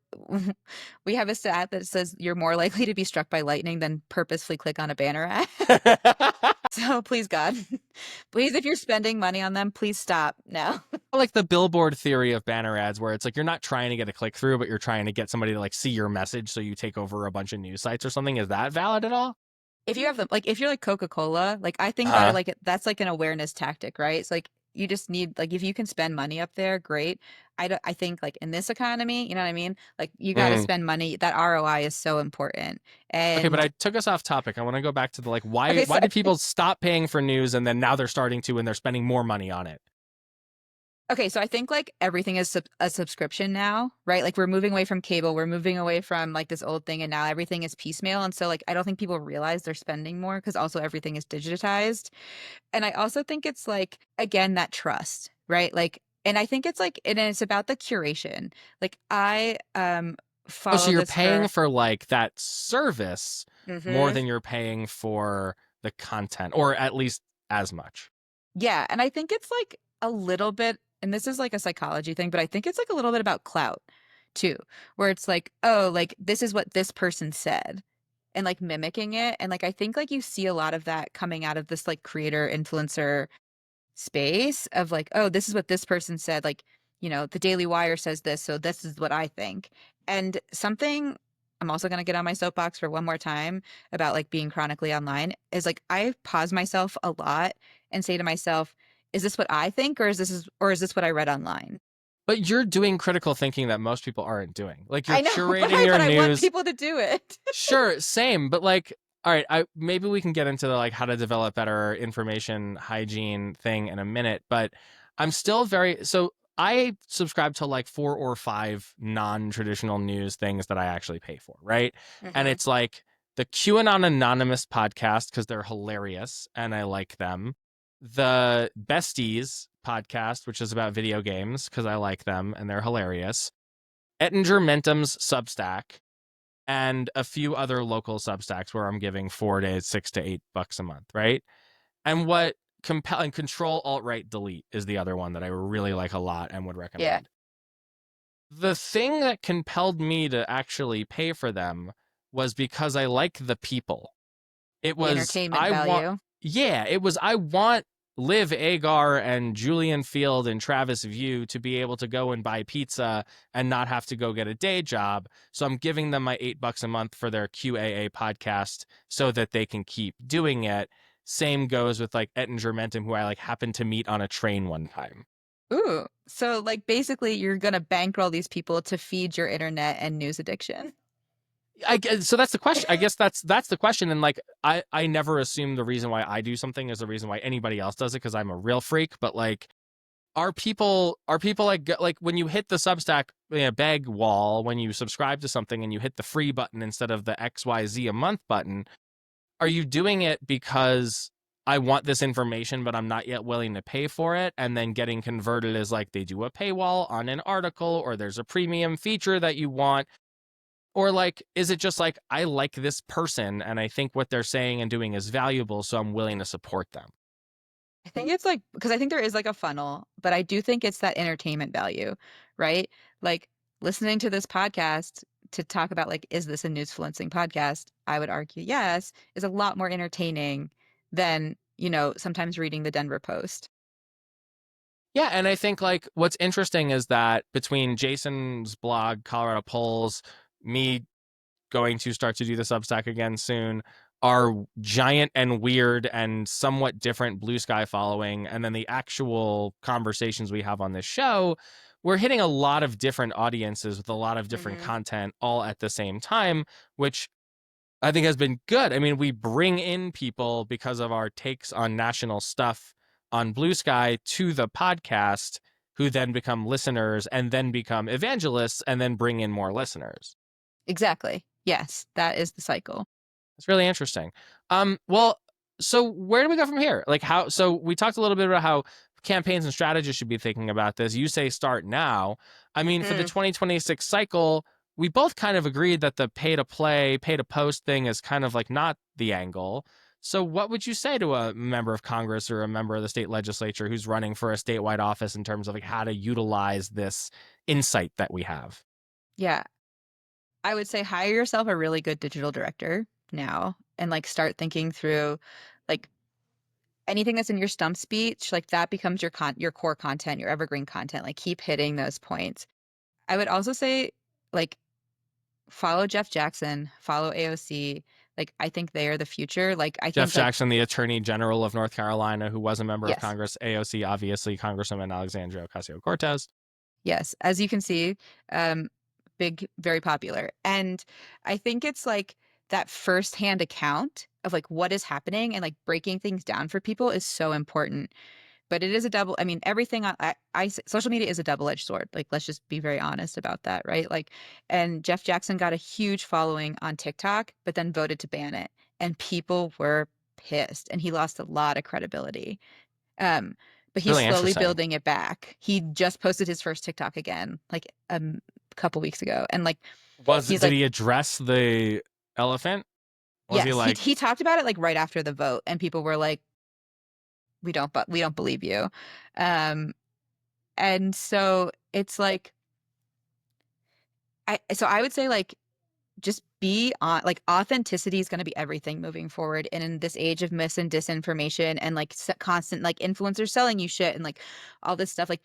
we have a stat that says you're more likely to be struck by lightning than purposefully click on a banner ad. So please, God, please, if you're spending money on them, please stop now. Like the billboard theory of banner ads where it's like you're not trying to get a click through, but you're trying to get somebody to like see your message so you take over a bunch of news sites or something. Is that valid at all? If you have them, like, if you're like Coca-Cola, like, I think about it Uh-huh. like that's like an awareness tactic, right? It's like you just need, like, if you can spend money up there, great. I think like in this economy, you know what I mean? Like, you got to Mm. spend money. That ROI is so important. Okay, but And I took us off topic. I want to go back to the like why okay, so why did people stop paying for news and then now they're starting to and they're spending more money on it? okay, so I think like everything is a subscription now, right? Like we're moving away from cable, we're moving away from like this old thing, and now everything is piecemeal. And so like I don't think people realize they're spending more because also everything is digitized. And I also think it's like again that trust, right? Like, and I think it's like, and it's about the curation. Like I Oh, so follow you're this paying girl. for like that service more Hmm. than you're paying for the content, or at least as much. Yeah, and I think it's like a little bit, and this is like a psychology thing, but I think it's like a little bit about clout too, where it's like, oh, like this is what this person said, and like mimicking it. And like I think like you see a lot of that coming out of this like creator influencer space of like, oh, this is what this person said. Like, the Daily Wire says this, so this is what I think. And something I'm also going to get on my soapbox for one more time about like being chronically online is like I pause myself a lot and say to myself, is this what I think or is this what I read online? But you're doing critical thinking that most people aren't doing. Like you're I know, but curating I your but I want news. people to do it. Sure, same, but like, all right, I maybe we can get into the like how to develop better information hygiene thing in a minute, but I'm still very so I subscribe to like 4 or 5 non-traditional news things that I actually pay for, right? And Hmm. it's like the QAnon Anonymous podcast because they're hilarious and I like them. The Besties podcast, which is about video games because I like them and they're hilarious. Ettinger Mentum's Substack, and a few other local Substacks where I'm giving $4 to $6 to $8 a month, right? And what compel and Control Alt Right Delete is the other one that I really like a lot and would Yeah, recommend. The thing that compelled me to actually pay for them was because I like the people. It the was entertainment I want value. yeah, it was I want Liv Agar and Julian Field and Travis View to be able to go and buy pizza and not have to go get a day job. So I'm giving them my $8 a month for their QAA podcast so that they can keep doing it. Same goes with like Ettinger Mentum, who I like happened to meet on a train one time. Ooh. So like basically you're gonna bankroll these people to feed your internet and news addiction. So that's the question. I guess that's the question. And like, I never assume the reason why I do something is the reason why anybody else does it, because I'm a real freak. But like, are people like when you hit the Substack, beg wall, when you subscribe to something and you hit the free button instead of the XYZ a month button, are you doing it because I want this information but I'm not yet willing to pay for it, and then getting converted as like they do a paywall on an article, or there's a premium feature that you want? Or like, is it just like, I like this person and I think what they're saying and doing is valuable, so I'm willing to support them? I think it's like because I think there is like a funnel, but I do think it's that entertainment value, right? Like listening to this podcast to talk about like, is this a newsfluencing podcast? I would argue yes, is a lot more entertaining than, sometimes reading the Denver Post. Yeah, and I think like what's interesting is that between Jason's blog, Colorado Polls, me going to start to do the Substack again soon, our giant and weird and somewhat different Blue Sky following, and then the actual conversations we have on this show, we're hitting a lot of different audiences with a lot of different Hmm. content all at the same time, which I think has been good. I mean, we bring in people because of our takes on national stuff on Blue Sky to the podcast, who then become listeners and then become evangelists and then bring in more listeners. Exactly. Yes, that is the cycle. It's really interesting. Well, so where do we go from here? Like how, so we talked a little bit about how campaigns and strategists should be thinking about this. You say start now. I mean, for the Mm, 2026 cycle, we both kind of agreed that the pay to play, pay to post thing is kind of like not the angle. So what would you say to a member of Congress or a member of the state legislature who's running for a statewide office in terms of like how to utilize this insight that we have? yeah. I would say hire yourself a really good digital director now and like start thinking through like anything that's in your stump speech, like that becomes your core content, your evergreen content. Like keep hitting those points. I would also say like follow Jeff Jackson, follow AOC. Like I think they are the future. Like I Jeff think like Jackson, the Attorney General of North Carolina, who was a member of yes. Congress. AOC, obviously, Congresswoman Alexandria Ocasio-Cortez. Yes, as you can see, um, big, very popular. And I think it's like that firsthand account of like what is happening and like breaking things down for people is so important. But it is a double, I mean, everything social media is a double-edged sword. Like, let's just be very honest about that, right? Like, and Jeff Jackson got a huge following on TikTok, but then voted to ban it. And people were pissed and he lost a lot of credibility. Um, but he's Really slowly interesting. building it back. He just posted his first TikTok again, like a couple weeks ago, and like he's Did like, he address the elephant? Was he yes, he like, he talked about it like right after the vote, and people were like, we don't believe you, um, and so it's like I would say like just be on like authenticity is going to be everything moving forward and in this age of mis and disinformation and like constant like influencers selling you shit and like all this stuff like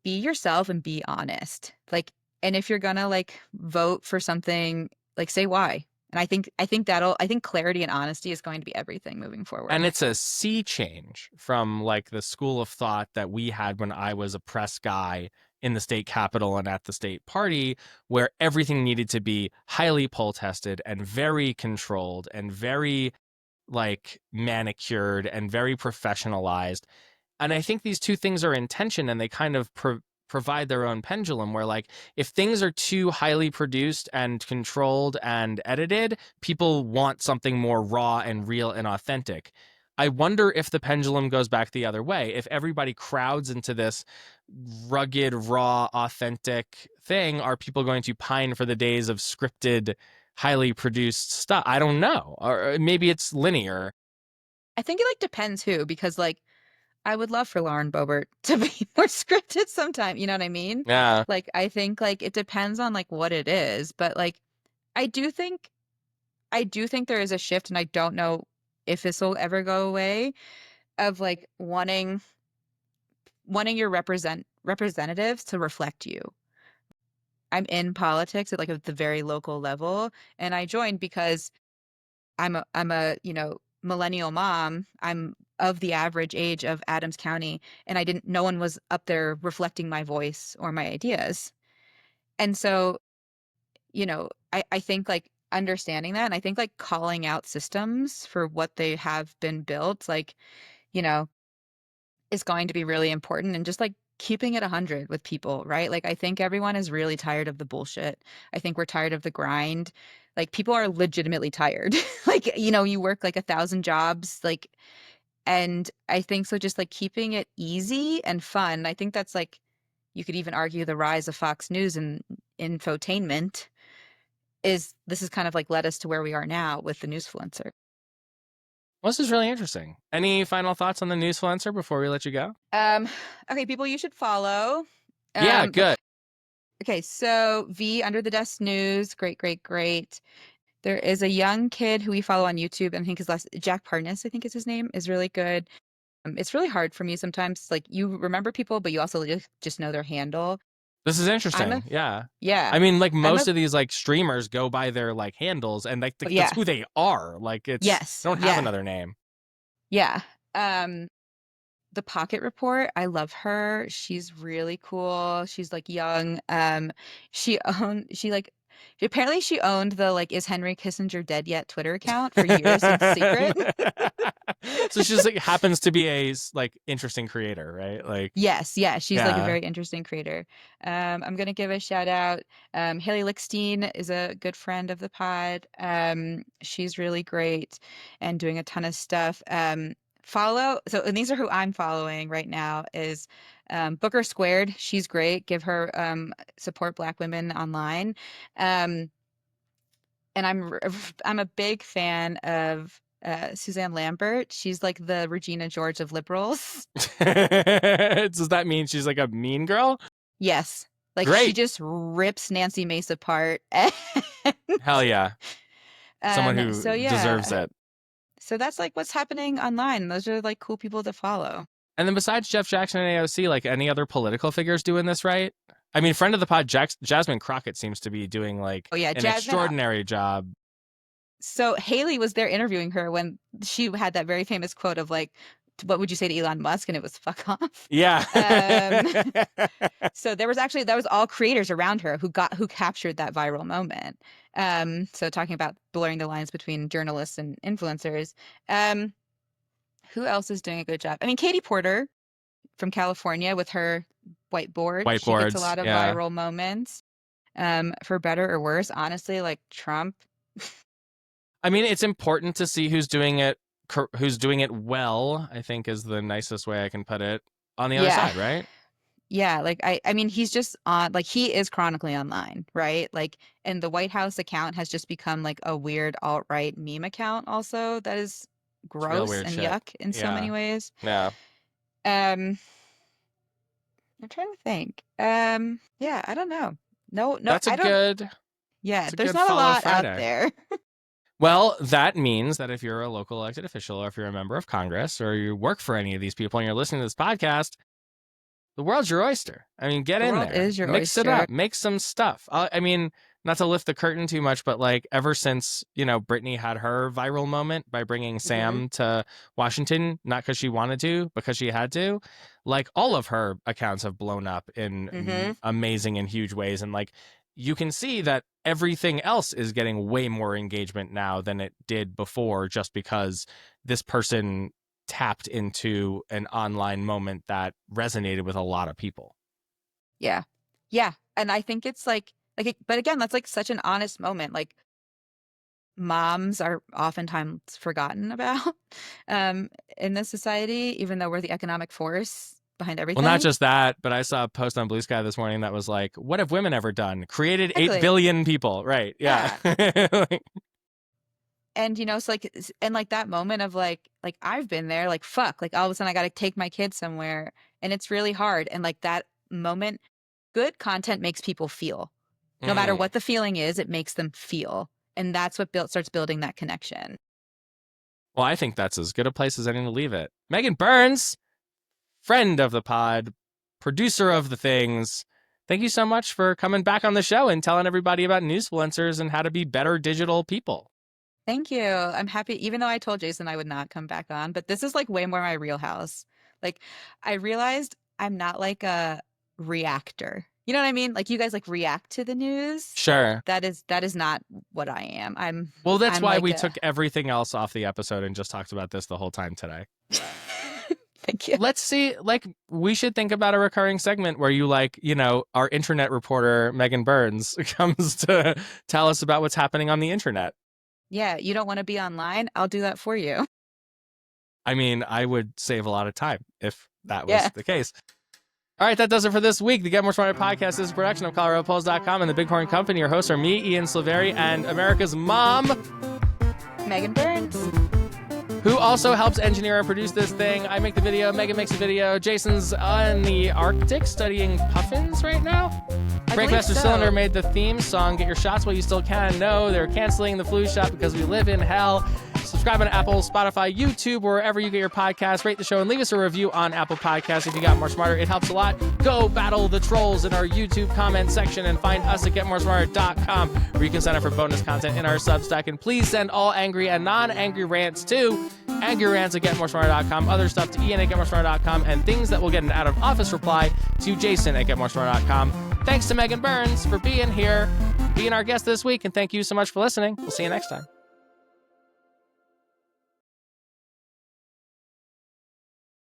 be yourself and be honest like and if you're gonna like vote for something like say why and I think clarity and honesty is going to be everything moving and forward. it's a sea change from like the school of thought that we had when I was a press guy in the state capitol and at the state party, where everything needed to be highly poll tested and very controlled and very like manicured and very professionalized. And I think these two things are in tension, and they kind of provide their own pendulum, where like if things are too highly produced and controlled and edited, people want something more raw and real and authentic. I wonder if the pendulum goes back the other way. If everybody crowds into this rugged, raw, authentic thing, are people going to pine for the days of scripted, highly produced stuff? I don't know. Or maybe it's linear. I think it like depends who because like I would love for Lauren Boebert to be more scripted sometime, you know what I mean? Yeah. Like I think like it depends on like what it is, but like I do think I do think there is a shift and I don't know if this will ever go away of like wanting your representatives to reflect you. I'm in politics at like the very local level and I joined because I'm a millennial mom. I'm of the average age of Adams County, and no one was up there reflecting my voice or my ideas. And so, I think like understanding that, and I think like calling out systems for what they have been built, like, you know, is going to be really important, and just like keeping it 100 with people, right? Like I think everyone is really tired of the bullshit. I think we're tired of the grind. Like people are legitimately tired. Like, you work like 1,000 jobs, like, and I think so just like keeping it easy and fun. I think that's like you could even argue the rise of Fox News and infotainment is this is kind of like led us to where we are now with the Newsfluencer. Well, this is really interesting. Any final thoughts on the Newsfluencer before we let you go? Um, okay, people you should follow. Yeah, good. Okay, so V Under the Desk News, great, great, great. There is a young kid who we follow on YouTube, and I think his last Jack Parnas, I think is his name, is really good. It's really hard for me sometimes. Like you remember people, but you also just know their handle. This is I'm interesting. a Yeah. yeah, I mean, like I'm most a of these like streamers go by their like handles, and like that's yeah, who they are. Like yes, they don't have yeah, another name. yeah. Um, the Pocket Report, I love her. She's really cool. She's like young. Apparently she owned the like is Henry Kissinger dead yet Twitter account for years in secret. So she's like happens to be a like interesting creator, right? Like Yes, yeah, she's like a yeah. very interesting creator. I'm gonna give a shout out. Haley Lickstein is a good friend of the pod. She's really great and doing a ton of stuff. And these are who I'm following right now is Booker Squared. She's great. Give her support Black women online. Um, and I'm a big fan of Suzanne Lambert. She's like the Regina George of liberals. Does that mean she's like a mean girl? Yes. Like she Great. just rips Nancy Mace apart. Hell yeah. Someone So who deserves yeah. it. So that's like what's happening online. Those are like cool people to follow. And then besides Jeff Jackson and AOC, like any other political figures doing this right? I mean, friend of the pod, Jasmine Crockett seems to be doing like Oh yeah, an Jasmine. extraordinary job. So Haley was there interviewing her when she had that very famous quote of like, what would you say to Elon Musk? And it was fuck off. Yeah. So that was all creators around her who captured that viral moment. So talking about blurring the lines between journalists and influencers. Um, who else is doing a good job? I mean, Katie Porter from California with her whiteboard, she gets a Whiteboards. lot of Yeah. viral moments. For better or worse, honestly, like Trump. I mean, it's important to see who's doing it well, I think is the nicest way I can put it on the other Yeah. side, right? Yeah, like I mean he's just on like he is chronically online, right? Like and the White House account has just become like a weird alt-right meme account also that is It's real gross weird and shit. yuck in so many Yeah. ways. Yeah. Um I'm trying to think. Yeah, I don't know. No, That's a I don't good yeah, it's a there's good not a follow lot out Friday. there. Well, that means that if you're a local elected official or if you're a member of Congress or you work for any of these people and you're listening to this podcast, the world's your oyster. I mean, get The in world there, is your mix it oyster. up, make some stuff. I mean, not to lift the curtain too much, but like ever since, Brittany had her viral moment by bringing Mm-hmm. Sam to Washington, not because she wanted to, because she had to, like all of her accounts have blown up in Mm-hmm. amazing and huge ways. And like, you can see that everything else is getting way more engagement now than it did before, just because this person tapped into an online moment that resonated with a lot of people. Yeah. Yeah. And I think it's but again, that's like such an honest moment. Like moms are oftentimes forgotten about um, in this society, even though we're the economic force behind Well, not everything. just that, but I saw a post on Blue Sky this morning that was like, what have women ever done? Created 8 Exactly. billion people. Right. Yeah. Yeah. And so and like that moment of like I've been there, like fuck, like all of a sudden I got to take my kids somewhere and it's really hard. And like that moment, good content makes people feel. No matter Mm. what the feeling is, it makes them feel. And that's what starts building that connection. Well, I think that's as good a place as any to leave it. Megan Burns, friend of the pod, producer of the things. Thank you so much for coming back on the show and telling everybody about newsfluencers and how to be better digital people. Thank you. I'm happy, even though I told Jason I would not come back on, but this is like way more my real house. Like, I realized I'm not like a reactor. You know what I mean? Like you guys like react to the news. Sure. That is not what I am. Well, that's I'm why like we a took everything else off the episode and just talked about this the whole time today. thank you. Let's see, like, we should think about a recurring segment where you, like, you know, our internet reporter, Megan Burns, comes to tell us about what's happening on the internet. Yeah, you don't want to be online? I'll do that for you. I mean, I would save a lot of time if that was Yeah. the case. All right, that does it for this week. The Get More Smarter podcast is a production of ColoradoPolls.com and the Bighorn Company. Your hosts are me, Ian Silveri, and America's mom, Megan Burns. who also helps engineer and produce this thing. I make the video, Megan makes the video. Jason's in the Arctic studying puffins right now. Breakmaster Cylinder made the theme song. Get your shots while you still can. No, they're canceling the flu shot because we live in hell. Subscribe on Apple, Spotify, YouTube, wherever you get your podcasts. Rate the show and leave us a review on Apple Podcasts if you got more smarter. It helps a lot. Go battle the trolls in our YouTube comment section and find us at getmoresmarter.com where you can sign up for bonus content in our Substack. And please send all angry and non-angry rants to angryrants at getmoresmarter.com, other stuff to Ian at getmoresmarter.com, and things that will get an out-of-office reply to Jason at getmoresmarter.com. Thanks to Megan Burns for being here, being our guest this week, and thank you so much for listening. We'll see you next time.